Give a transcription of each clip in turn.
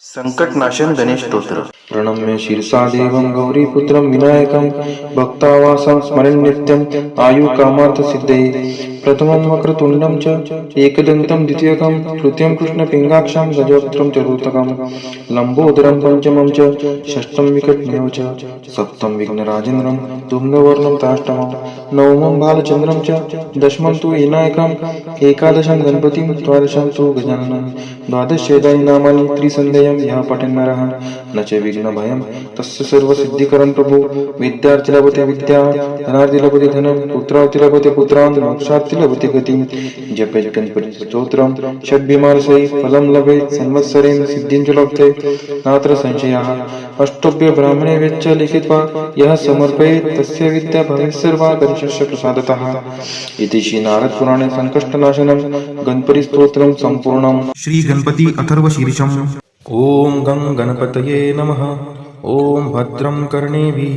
संकटनाशन गणेश स्तोत्र. प्रणम्य शीर्षा देवं गौरीपुत्रं विनायकं भक्तावासं स्मरन् नित्यं आयुकामार्थसिद्धये प्रथमं वक्रतुण्डं च एकदन्तं द्वितीयकं तृतीयं कृष्णपिङ्गाक्षं गजवक्त्रं चतुर्थकं लम्बोदरं पञ्चमं च षष्ठं विकटमेव च सप्तमं विघ्नराजेन्द्रं धूम्रवर्णं ताष्टमं नवमं बालचन्द्रं च दशमं तु विनायकम् एकादशं गणपतिं द्वादशं तु गजाननं द्वादशेदानि नामानि त्रिसन्ध्यं यः पठन्नरः न च विघ्नभयं तस्य सर्वसिद्धिकरं प्रभु विद्यार्थी लभते विद्या धनार्थी लभते धनं पुत्रार्थी लभते पुत्रान् मोक्षार्थी लभते गतिं जपेत् गणपतिस्तोत्रं षड्भिमानसै फलं लभेत् संवत्सरेण सिद्धिं च लभते नात्र संशयः अष्टभ्य ब्राह्मणे वेच्च लिखित्वा यः समर्पयेत् तस्य विद्या भवेत् सर्वा गणेशस्य प्रसादतः इति श्री नारद पुराणे संकष्टनाशनं गणपतिस्तोत्रं सम्पूर्णम् श्री गणपती अथर्वशीर्षम् ॐ गं गणपतये नमः ॐ भद्रं कर्णेभिः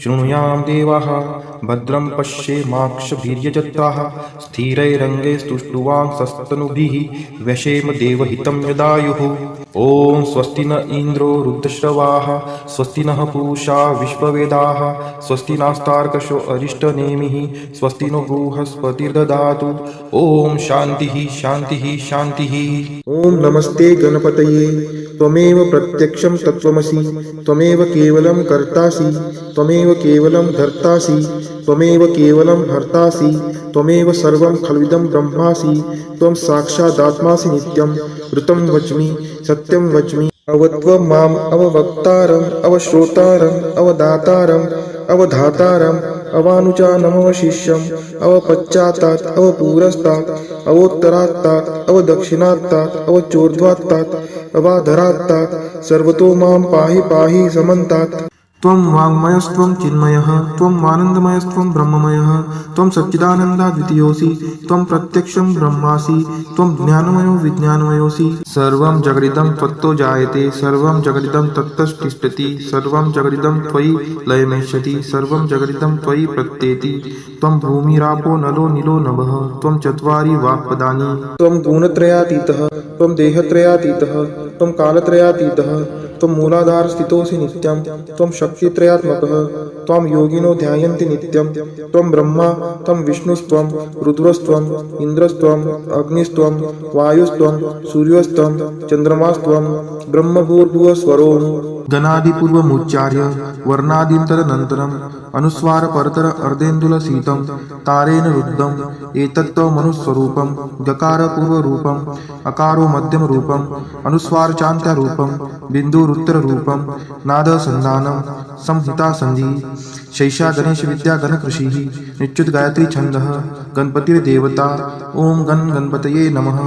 शृणुयाम देवाः भद्रं पश्येमाक्षभिर्यजत्राः स्थिरैरङ्गैः स्तुष्टुवांसस्तनुभिः व्यशेम देवहितं यदायुः ॐ स्वस्ति न इन्द्रो रुद्रश्रवाः स्वस्ति नः पूषा विश्ववेदाः स्वस्ति नास्तार्कशो अरिष्टनेमिः स्वस्ति नो बृहस्पतिर्दधातु ॐ शान्तिः शान्तिः शान्तिः। ॐ नमस्ते गणपतये त्वमेव प्रत्यक्षं तत्त्वमसि त्वमेव केवलं कर्तासि त्वमेव केवलं धर्तासि त्वमेव केवलं हर्तासि त्वमेव सर्वं खल्विदं ब्रह्मासि त्वं साक्षादात्मासि नित्यं ऋतं वच्मि सत्यं वच्मि अवत्वं माम् अववक्तारम् अवश्रोतारम् अवदातारम् अवधातारम् अवानुचानमवशिष्यम् अवपश्चात्तात् अवपुरस्तात् अवोत्तरात्तात् अवदक्षिणात्तात् अवचोर्ध्वात्तात् अवाधरात्तात् सर्वतो मां पाहि पाहि समन्तात्। त्वं वाङ्मयस्त्वं चिन्मयः त्वं आनन्दमयस्त्वं ब्रह्ममयः त्वं सच्चिदानन्दाद्वितीयोऽसि त्वं प्रत्यक्षं ब्रह्मासि त्वं ज्ञानमयो विज्ञानमयोऽसि सर्वं जगदिदं त्वत्तो जायते सर्वं जगदिदं तत्तस्तिष्ठति सर्वं जगदिदं त्वयि लयमेष्यति सर्वं जगदिदं त्वयि प्रत्येति त्वं भूमिरापो नलो नीलो नभः त्वं चत्वारि वाक्पदानि त्वं गुणत्रयातीतः त्वं देहत्रयातीतः त्वं कालत्रयातीतः त्वं मूलाधार स्थितोऽसि नित्यं त्वं शक्तित्रयात्मकः त्वं योगिनो ध्यायन्ति नित्यं त्वं ब्रह्मा त्वं विष्णुस्त्वं रुद्रस्त्वं इन्द्रस्त्वं अग्निस्त्वं वायुस्त्वं सूर्यस्त्वं चन्द्रमास्त्वं ब्रह्मभूर्भुवस्वरोम्। गणादिपूर्वमुच्चार्य वर्णादिन्तरनन्तरम् अनुस्वार परतर अर्धेन्दुलसीतं तारेण रुद्धम् एतत्तव मनुस्वरूपं गकार पूर्वरूपम् अकारो मध्यमरूपम् अनुस्वार चान्त्यरूपं बिन्दुरुत्तररूपं नादसन्धानं संहिता संधि शैषा गणेश विद्या गणकृषिः निच्युत गायत्री छन्दः गणपतिर्देवता। ॐ गणपतये नमः।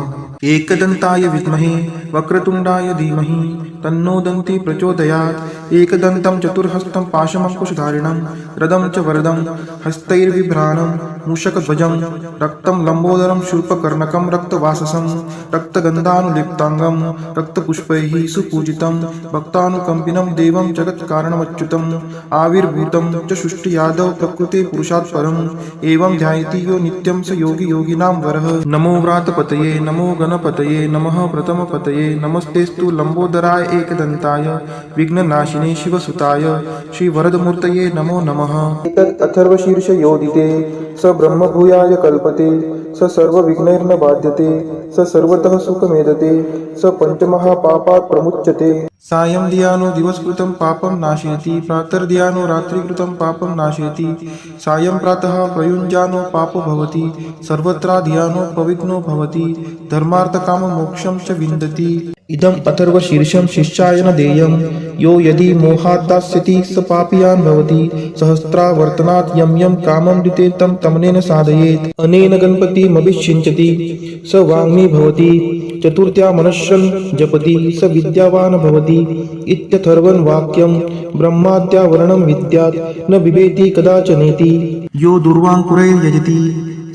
एकदन्ताय विद्महे वक्रतुण्डाय धीमहि तन्नो दन्ति प्रचोदयात् एकदन्तं चतुर्हस्तं पाशमङ्कुशधारिणं रदं च वरदं हस्तैर्बिभ्राणं मूषकध्वजं रक्तं लम्बोदरं शूर्पकर्णकं रक्तवाससं रक्तगन्धानुलिप्ताङ्गं रक्तपुष्पैः सुपूजितं भक्तानुकम्पिनं देवं जगत्कारणमच्युतम् आविर्भूतं च सृष्टियादौ प्रकृते पुरुषात् परम् एवं ध्यायति यो नित्यं स योगी योगिनां वरः। नमो व्रातपतये नमो गणपतये नमः प्रथमपतये नमस्तेस्तु लम्बोदराय एकदन्ताय विघ्ननाशिने शिवसुताय श्रीवरदमूर्तये नमो नमः। एतत् अथर्वशीर्ष योदिते स ब्रह्मभूयाय कल्पते स सर्वविघ्नैर्न बाध्यते स सर्वतः सुखमेदते स पञ्चमहापापात् प्रमुच्यते। सायं धियानो दिवसकृतं पापं नाशयति प्रातर्धियानो रात्रिकृतं पापं नाशयति सायं प्रातः प्रयुञ्जानो पापो भवति सर्वत्र धियानो पवित्नो भवति धर्मार्थकाममोक्षं च विन्दति। इदम् अथर्वशीर्षं शिष्याय न देयं यो यदि मोहात् दास्यति स पापीयान् भवति सहस्रावर्तनात् यं यं कामं द्युते तं तमनेन साधयेत् अनेन गणपतिमभिषिञ्चति स वाङ्मी भवति चतुर्थ्या मनश्शं जपति स विद्यावान् भवति इत्यथर्वं वाक्यं ब्रह्माद्या वर्णं विद्यात् न बिभेति कदाचनेति। यो दुर्वाङ्कुरैर्यजति